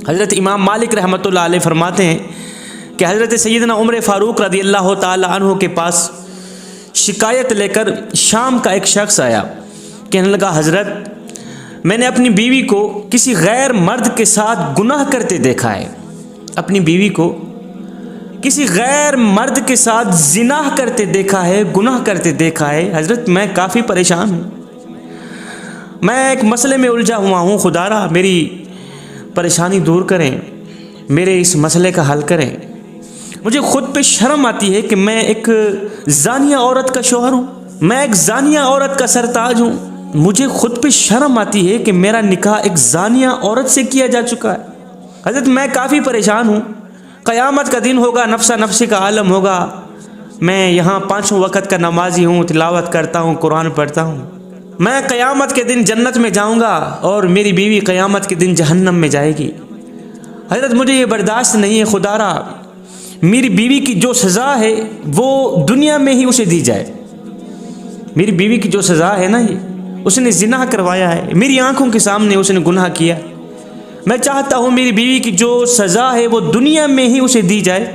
حضرت امام مالک رحمۃ اللہ علیہ فرماتے ہیں کہ حضرت سیدنا عمر فاروق رضی اللہ تعالی عنہ کے پاس شکایت لے کر شام کا ایک شخص آیا، کہنے لگا حضرت میں نے اپنی بیوی کو کسی غیر مرد کے ساتھ گناہ کرتے دیکھا ہے، اپنی بیوی کو کسی غیر مرد کے ساتھ زنا کرتے دیکھا ہے، گناہ کرتے دیکھا ہے، حضرت میں کافی پریشان ہوں، میں ایک مسئلے میں الجھا ہوا ہوں، خدا را میری پریشانی دور کریں، میرے اس مسئلے کا حل کریں۔ مجھے خود پہ شرم آتی ہے کہ میں ایک زانیہ عورت کا شوہر ہوں، میں ایک زانیہ عورت کا سرتاج ہوں، مجھے خود پہ شرم آتی ہے کہ میرا نکاح ایک زانیہ عورت سے کیا جا چکا ہے۔ حضرت میں کافی پریشان ہوں، قیامت کا دن ہوگا، نفسا نفسی کا عالم ہوگا، میں یہاں 5 وقت کا نمازی ہوں، تلاوت کرتا ہوں، قرآن پڑھتا ہوں، میں قیامت کے دن جنت میں جاؤں گا اور میری بیوی قیامت کے دن جہنم میں جائے گی۔ حضرت مجھے یہ برداشت نہیں ہے، خدا را میری بیوی کی جو سزا ہے وہ دنیا میں ہی اسے دی جائے۔ میری بیوی کی جو سزا ہے نا، یہ اس نے زنا کروایا ہے، میری آنکھوں کے سامنے اس نے گناہ کیا، میں چاہتا ہوں میری بیوی کی جو سزا ہے وہ دنیا میں ہی اسے دی جائے،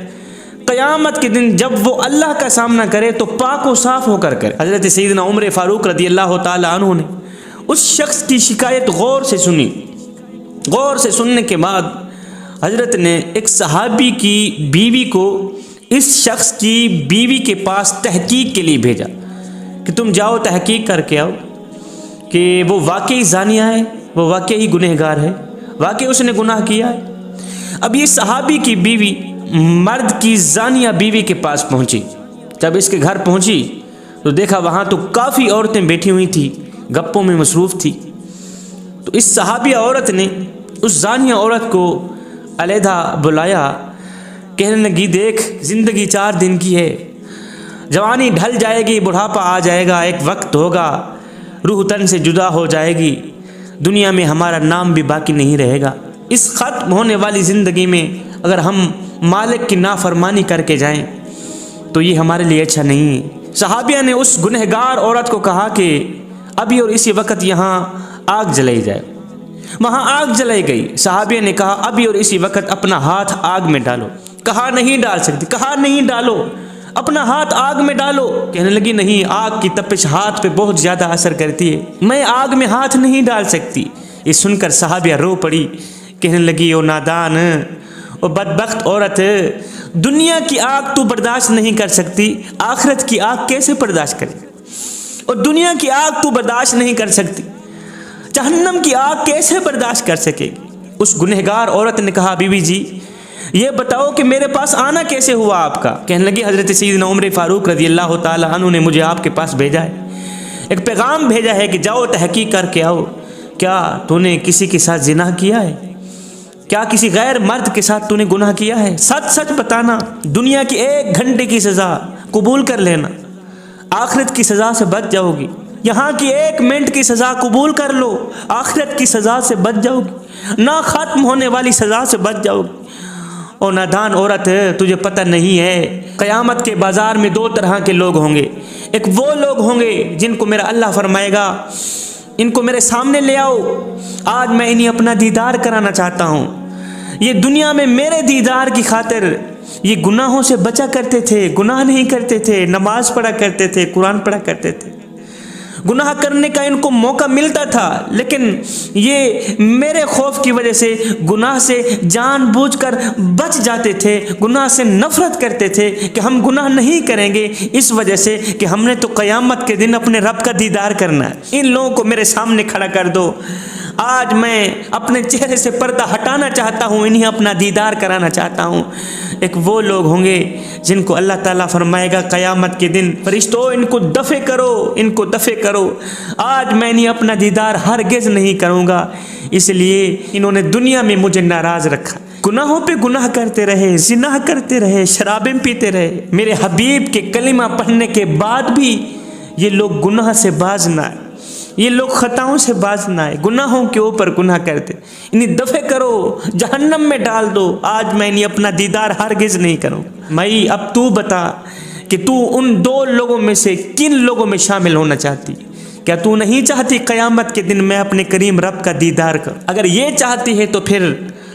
قیامت کے دن جب وہ اللہ کا سامنا کرے تو پاک و صاف ہو کر کرے۔ حضرت سیدنا عمر فاروق رضی اللہ تعالی عنہ نے اس شخص کی شکایت غور سے سنی، غور سے سننے کے بعد حضرت نے ایک صحابی کی بیوی کو اس شخص کی بیوی کے پاس تحقیق کے لیے بھیجا کہ تم جاؤ تحقیق کر کے آؤ کہ وہ واقعی زانیہ ہے، وہ واقعی گنہگار ہے، واقعی اس نے گناہ کیا ہے۔ اب یہ صحابی کی بیوی مرد کی زانیہ بیوی کے پاس پہنچی، جب اس کے گھر پہنچی تو دیکھا وہاں تو کافی عورتیں بیٹھی ہوئی تھیں، گپوں میں مصروف تھی، تو اس صحابی عورت نے اس زانیہ عورت کو علیحدہ بلایا، کہنے لگی دیکھ زندگی 4 دن کی ہے، جوانی ڈھل جائے گی، بڑھاپا آ جائے گا، ایک وقت ہوگا روح تن سے جدا ہو جائے گی، دنیا میں ہمارا نام بھی باقی نہیں رہے گا، اس ختم ہونے والی زندگی میں اگر ہم مالک کی نافرمانی کر کے جائیں تو یہ ہمارے لیے اچھا نہیں ہے۔ صحابیہ نے اس گنہگار عورت کو کہا کہ ابھی اور اسی وقت یہاں آگ جلائی جائے، وہاں آگ جلائی گئی۔ صحابیہ نے کہا ابھی اور اسی وقت اپنا ہاتھ آگ میں ڈالو، کہا نہیں ڈال سکتی، کہا نہیں ڈالو، اپنا ہاتھ آگ میں ڈالو، کہنے لگی نہیں، آگ کی تپش ہاتھ پہ بہت زیادہ اثر کرتی ہے، میں آگ میں ہاتھ نہیں ڈال سکتی۔ یہ سن کر صحابیہ رو پڑی، کہنے لگی او نادان، او بدبخت عورت، دنیا کی آگ تو برداشت نہیں کر سکتی، آخرت کی آگ کیسے برداشت کرے؟ اور دنیا کی آگ تو برداشت نہیں کر سکتی، جہنم کی آگ کیسے برداشت کر سکے گی؟ اس گنہگار عورت نے کہا بیوی جی یہ بتاؤ کہ میرے پاس آنا کیسے ہوا آپ کا؟ کہنے لگی حضرت سیدنا عمر فاروق رضی اللہ تعالی عنہ نے مجھے آپ کے پاس بھیجا ہے، ایک پیغام بھیجا ہے کہ جاؤ تحقیق کر کے آؤ، کیا تو نے کسی کے ساتھ زنا کیا ہے؟ کیا کسی غیر مرد کے ساتھ تو نے گناہ کیا ہے؟ سچ سچ بتانا، دنیا کی 1 گھنٹے کی سزا قبول کر لینا، آخرت کی سزا سے بچ جاؤ گی، یہاں کی 1 منٹ کی سزا قبول کر لو، آخرت کی سزا سے بچ جاؤ گی، نہ ختم ہونے والی سزا سے بچ جاؤ گی۔ اور نادان عورت، تجھے پتہ نہیں ہے قیامت کے بازار میں 2 طرح کے لوگ ہوں گے، ایک وہ لوگ ہوں گے جن کو میرا اللہ فرمائے گا ان کو میرے سامنے لے آؤ، آج میں انہیں اپنا دیدار کرانا چاہتا ہوں، یہ دنیا میں میرے دیدار کی خاطر یہ گناہوں سے بچا کرتے تھے، گناہ نہیں کرتے تھے، نماز پڑھا کرتے تھے، قرآن پڑھا کرتے تھے، گناہ کرنے کا ان کو موقع ملتا تھا، لیکن یہ میرے خوف کی وجہ سے گناہ سے جان بوجھ کر بچ جاتے تھے، گناہ سے نفرت کرتے تھے کہ ہم گناہ نہیں کریں گے، اس وجہ سے کہ ہم نے تو قیامت کے دن اپنے رب کا دیدار کرنا ہے۔ ان لوگوں کو میرے سامنے کھڑا کر دو، آج میں اپنے چہرے سے پردہ ہٹانا چاہتا ہوں، انہیں اپنا دیدار کرانا چاہتا ہوں۔ ایک وہ لوگ ہوں گے جن کو اللہ تعالیٰ فرمائے گا قیامت کے دن فرشتوں ان کو دفع کرو، ان کو دفع کرو، آج میں انہیں اپنا دیدار ہرگز نہیں کروں گا، اس لیے انہوں نے دنیا میں مجھے ناراض رکھا، گناہوں پہ گناہ کرتے رہے، زنا کرتے رہے، شرابیں پیتے رہے، میرے حبیب کے کلمہ پڑھنے کے بعد بھی یہ لوگ گناہ سے باز نہ آئے، یہ لوگ خطاؤں سے باز نہ آئے، گناہوں کے اوپر گناہ کرتے، انہیں دفع کرو، جہنم میں ڈال دو، آج میں انہیں اپنا دیدار ہرگز نہیں کروں۔ مائی اب تو بتا کہ تو ان 2 لوگوں میں سے کن لوگوں میں شامل ہونا چاہتی؟ کیا تو نہیں چاہتی قیامت کے دن میں اپنے کریم رب کا دیدار کروں؟ اگر یہ چاہتی ہے تو پھر